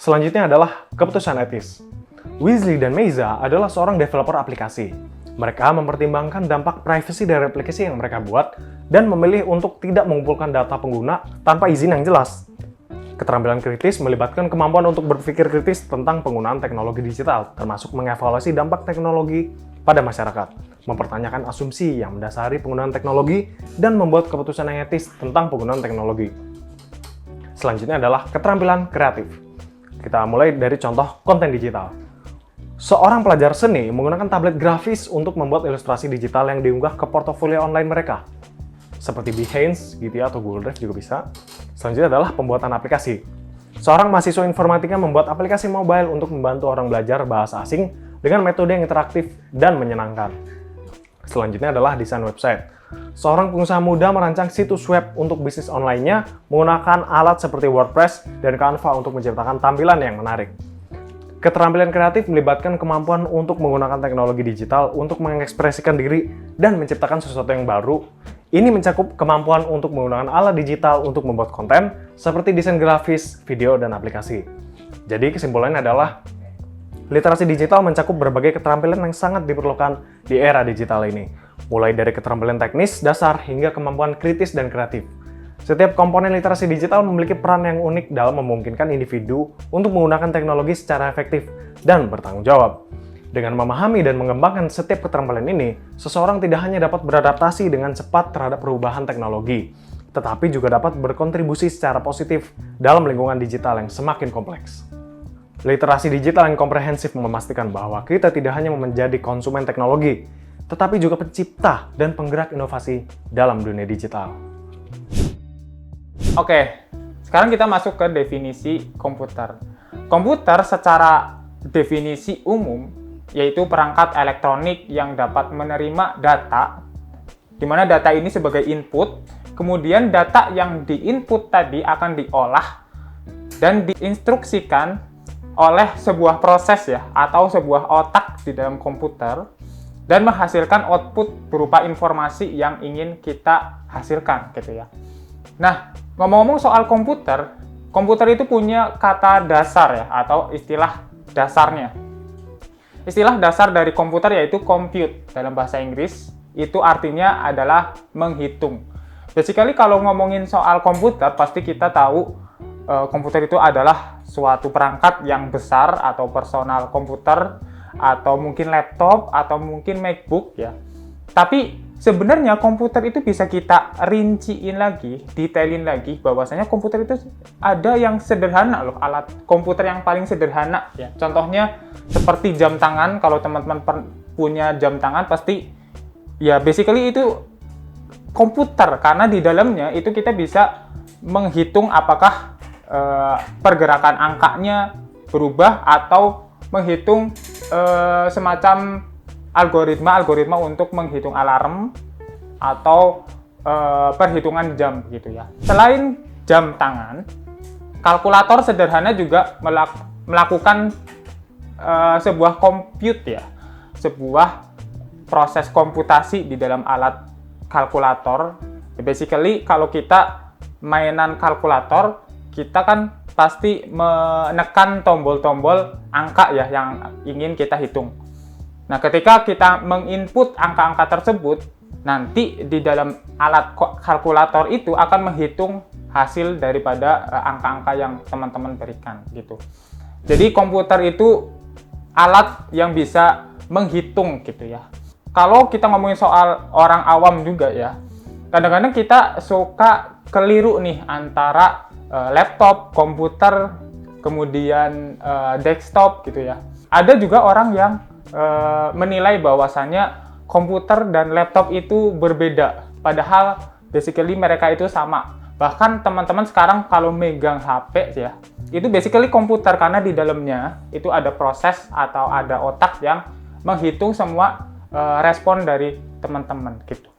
Selanjutnya adalah keputusan etis. Weasley dan Meiza adalah seorang developer aplikasi. Mereka mempertimbangkan dampak privasi dari aplikasi yang mereka buat dan memilih untuk tidak mengumpulkan data pengguna tanpa izin yang jelas. Keterampilan kritis melibatkan kemampuan untuk berpikir kritis tentang penggunaan teknologi digital, termasuk mengevaluasi dampak teknologi pada masyarakat, mempertanyakan asumsi yang mendasari penggunaan teknologi, dan membuat keputusan yang etis tentang penggunaan teknologi. Selanjutnya adalah keterampilan kreatif. Kita mulai dari contoh konten digital. Seorang pelajar seni menggunakan tablet grafis untuk membuat ilustrasi digital yang diunggah ke portofolio online mereka. Seperti Behance gitu ya, atau Google Drive juga bisa. Selanjutnya adalah pembuatan aplikasi. Seorang mahasiswa informatika membuat aplikasi mobile untuk membantu orang belajar bahasa asing dengan metode yang interaktif dan menyenangkan. Selanjutnya adalah desain website. Seorang pengusaha muda merancang situs web untuk bisnis online-nya menggunakan alat seperti WordPress dan Canva untuk menciptakan tampilan yang menarik. Keterampilan kreatif melibatkan kemampuan untuk menggunakan teknologi digital untuk mengekspresikan diri dan menciptakan sesuatu yang baru. Ini mencakup kemampuan untuk menggunakan alat digital untuk membuat konten, seperti desain grafis, video, dan aplikasi. Jadi kesimpulannya adalah, literasi digital mencakup berbagai keterampilan yang sangat diperlukan di era digital ini, mulai dari keterampilan teknis, dasar, hingga kemampuan kritis dan kreatif. Setiap komponen literasi digital memiliki peran yang unik dalam memungkinkan individu untuk menggunakan teknologi secara efektif dan bertanggung jawab. Dengan memahami dan mengembangkan setiap keterampilan ini, seseorang tidak hanya dapat beradaptasi dengan cepat terhadap perubahan teknologi, tetapi juga dapat berkontribusi secara positif dalam lingkungan digital yang semakin kompleks. Literasi digital yang komprehensif memastikan bahwa kita tidak hanya menjadi konsumen teknologi, tetapi juga pencipta dan penggerak inovasi dalam dunia digital. Oke, sekarang kita masuk ke definisi komputer. Komputer secara definisi umum yaitu perangkat elektronik yang dapat menerima data, di mana data ini sebagai input, kemudian data yang diinput tadi akan diolah dan diinstruksikan oleh sebuah proses ya, atau sebuah otak di dalam komputer, dan menghasilkan output berupa informasi yang ingin kita hasilkan gitu ya. Nah, ngomong-ngomong soal komputer, komputer itu punya kata dasar ya, atau istilah dasarnya. Istilah dasar dari komputer yaitu compute dalam bahasa Inggris, itu artinya adalah menghitung. Basically kalau ngomongin soal komputer, pasti kita tahu komputer itu adalah suatu perangkat yang besar atau personal komputer, atau mungkin laptop, atau mungkin MacBook ya. Tapi sebenarnya komputer itu bisa kita rinciin lagi, detailin lagi, bahwasanya komputer itu ada yang sederhana loh, alat komputer yang paling sederhana ya. Contohnya seperti jam tangan, kalau teman-teman punya jam tangan pasti ya basically itu komputer, karena di dalamnya itu kita bisa menghitung apakah pergerakan angkanya berubah atau menghitung semacam algoritma untuk menghitung alarm atau perhitungan jam gitu ya. Selain jam tangan, kalkulator sederhana juga melakukan sebuah compute ya, sebuah proses komputasi di dalam alat kalkulator. Basically kalau kita mainan kalkulator, kita kan pasti menekan tombol-tombol angka ya yang ingin kita hitung. Nah, ketika kita menginput angka-angka tersebut, nanti di dalam alat kalkulator itu akan menghitung hasil daripada angka-angka yang teman-teman berikan gitu. Jadi komputer itu alat yang bisa menghitung gitu ya. Kalau kita ngomongin soal orang awam juga ya, kadang-kadang kita suka keliru nih antara laptop, komputer, kemudian desktop gitu ya. Ada juga orang yang menilai bahwasannya komputer dan laptop itu berbeda, padahal basically mereka itu sama. Bahkan teman-teman sekarang kalau megang HP ya, itu basically komputer, karena di dalamnya itu ada proses atau ada otak yang menghitung semua respon dari teman-teman gitu.